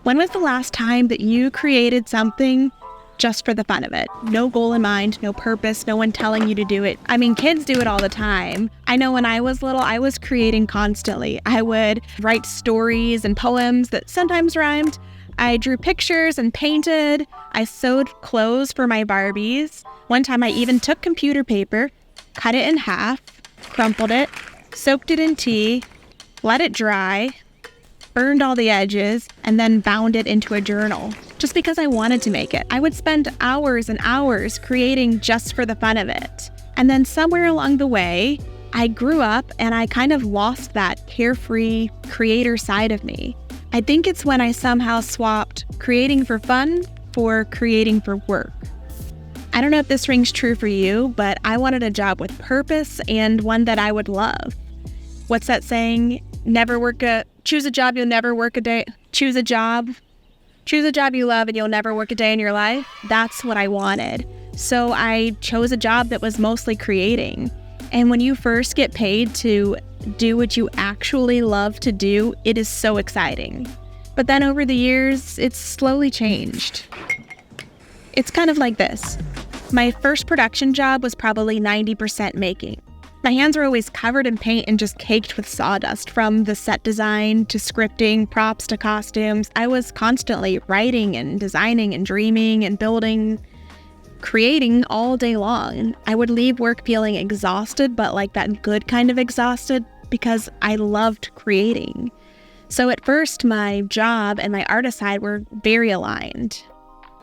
When was the last time that you created something just for the fun of it? No goal in mind, no purpose, no one telling you to do it. I mean, kids do it all the time. I know when I was little, I was creating constantly. I would write stories and poems that sometimes rhymed. I drew pictures and painted. I sewed clothes for my Barbies. One time I even took computer paper, cut it in half, crumpled it, soaked it in tea, let it dry, burned all the edges, and then bound it into a journal, just because I wanted to make it. I would spend hours and hours creating just for the fun of it. And then somewhere along the way, I grew up and I kind of lost that carefree creator side of me. I think it's when I somehow swapped creating for fun for creating for work. I don't know if this rings true for you, but I wanted a job with purpose and one that I would love. What's that saying? Choose a job you'll never work a day. Choose a job you love and you'll never work a day in your life. That's what I wanted. So I chose a job that was mostly creating. And when you first get paid to do what you actually love to do, it is so exciting. But then over the years, it's slowly changed. It's kind of like this. My first production job was probably 90% making. My hands were always covered in paint and just caked with sawdust, from the set design to scripting, props to costumes. I was constantly writing and designing and dreaming and building, creating all day long. I would leave work feeling exhausted, but like that good kind of exhausted, because I loved creating. So at first, my job and my artist side were very aligned.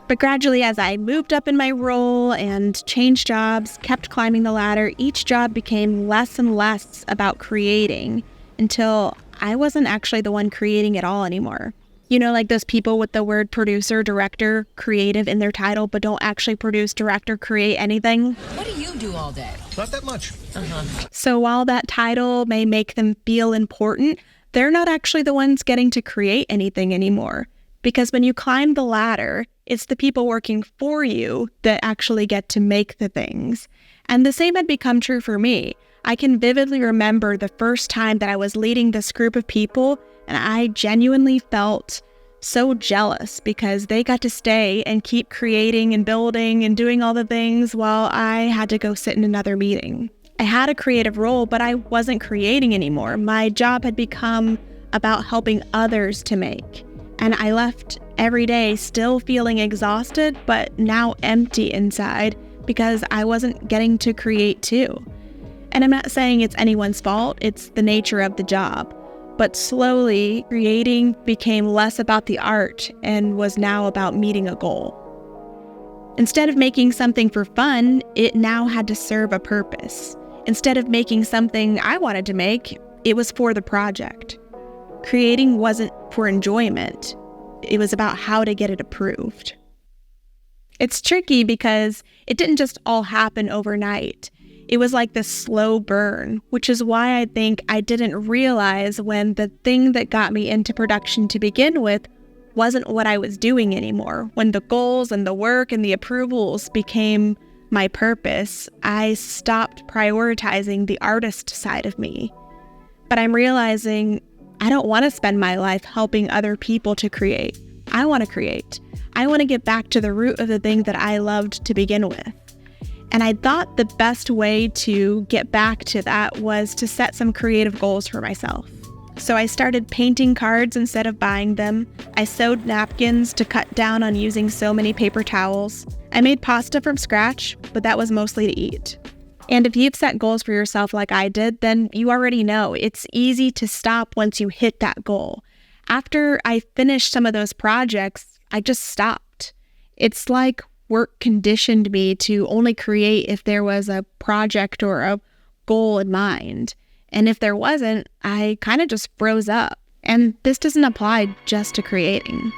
But gradually, as I moved up in my role and changed jobs, kept climbing the ladder, each job became less and less about creating until I wasn't actually the one creating at all anymore. You know, like those people with the word producer, director, creative in their title, but don't actually produce, direct, or create anything. What do you do all day? Not that much. So while that title may make them feel important, they're not actually the ones getting to create anything anymore. Because when you climb the ladder, it's the people working for you that actually get to make the things. And the same had become true for me. I can vividly remember the first time that I was leading this group of people, and I genuinely felt so jealous because they got to stay and keep creating and building and doing all the things while I had to go sit in another meeting. I had a creative role, but I wasn't creating anymore. My job had become about helping others to make. And I left every day still feeling exhausted, but now empty inside because I wasn't getting to create too. And I'm not saying it's anyone's fault, it's the nature of the job. But slowly, creating became less about the art and was now about meeting a goal. Instead of making something for fun, it now had to serve a purpose. Instead of making something I wanted to make, it was for the project. Creating wasn't for enjoyment. It was about how to get it approved. It's tricky because it didn't just all happen overnight. It was like this slow burn, which is why I think I didn't realize when the thing that got me into production to begin with wasn't what I was doing anymore. When the goals and the work and the approvals became my purpose, I stopped prioritizing the artist side of me. But I'm realizing I don't want to spend my life helping other people to create. I want to create. I want to get back to the root of the thing that I loved to begin with. And I thought the best way to get back to that was to set some creative goals for myself. So I started painting cards instead of buying them. I sewed napkins to cut down on using so many paper towels. I made pasta from scratch, but that was mostly to eat. And if you've set goals for yourself like I did, then you already know it's easy to stop once you hit that goal. After I finished some of those projects, I just stopped. It's like work conditioned me to only create if there was a project or a goal in mind. And if there wasn't, I kind of just froze up. And this doesn't apply just to creating.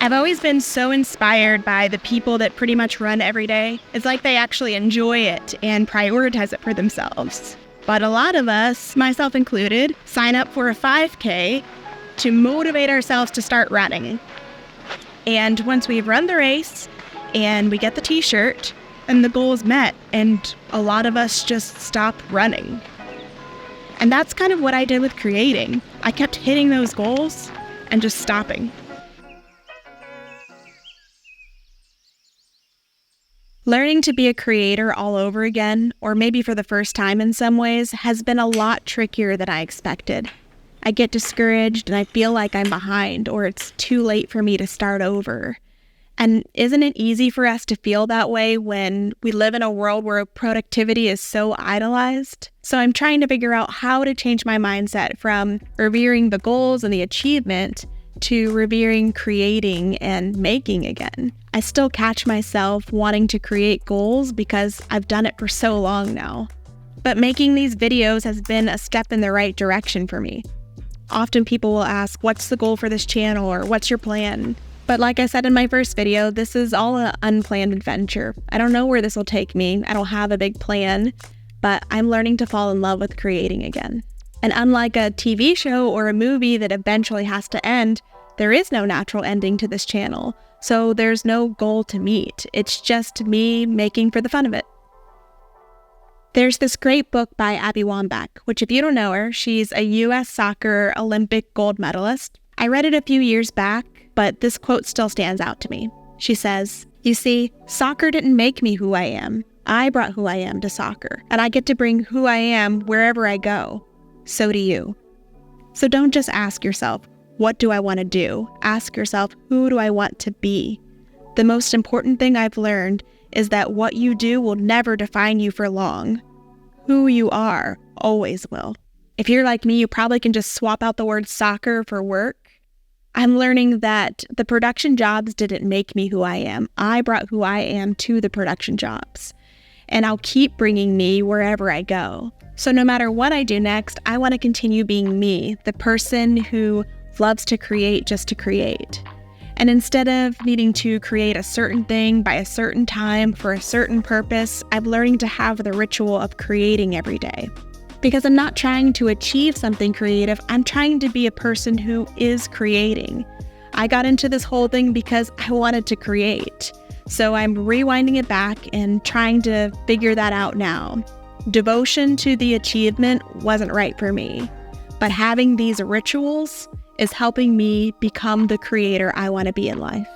I've always been so inspired by the people that pretty much run every day. It's like they actually enjoy it and prioritize it for themselves. But a lot of us, myself included, sign up for a 5K to motivate ourselves to start running. And once we've run the race and we get the t-shirt, and the goal is met, and a lot of us just stop running. And that's kind of what I did with creating. I kept hitting those goals and just stopping. Learning to be a creator all over again, or maybe for the first time in some ways, has been a lot trickier than I expected. I get discouraged and I feel like I'm behind, or it's too late for me to start over. And isn't it easy for us to feel that way when we live in a world where productivity is so idolized? So I'm trying to figure out how to change my mindset from revering the goals and the achievement to revering creating and making again. I still catch myself wanting to create goals because I've done it for so long now. But making these videos has been a step in the right direction for me. Often people will ask, what's the goal for this channel, or what's your plan? But like I said in my first video, this is all an unplanned adventure. I don't know where this will take me. I don't have a big plan, but I'm learning to fall in love with creating again. And unlike a TV show or a movie that eventually has to end, there is no natural ending to this channel. So there's no goal to meet. It's just me making for the fun of it. There's this great book by Abby Wambach, which if you don't know her, she's a U.S. soccer Olympic gold medalist. I read it a few years back, but this quote still stands out to me. She says, "You see, soccer didn't make me who I am. I brought who I am to soccer, and I get to bring who I am wherever I go. So do you." So don't just ask yourself, what do I want to do? Ask yourself, who do I want to be? The most important thing I've learned is that what you do will never define you for long. Who you are always will. If you're like me, you probably can just swap out the word soccer for work. I'm learning that the production jobs didn't make me who I am. I brought who I am to the production jobs. And I'll keep bringing me wherever I go. So no matter what I do next, I want to continue being me, the person who loves to create just to create. And instead of needing to create a certain thing by a certain time for a certain purpose, I'm learning to have the ritual of creating every day. Because I'm not trying to achieve something creative, I'm trying to be a person who is creating. I got into this whole thing because I wanted to create. So I'm rewinding it back and trying to figure that out now. Devotion to the achievement wasn't right for me, but having these rituals is helping me become the creator I want to be in life.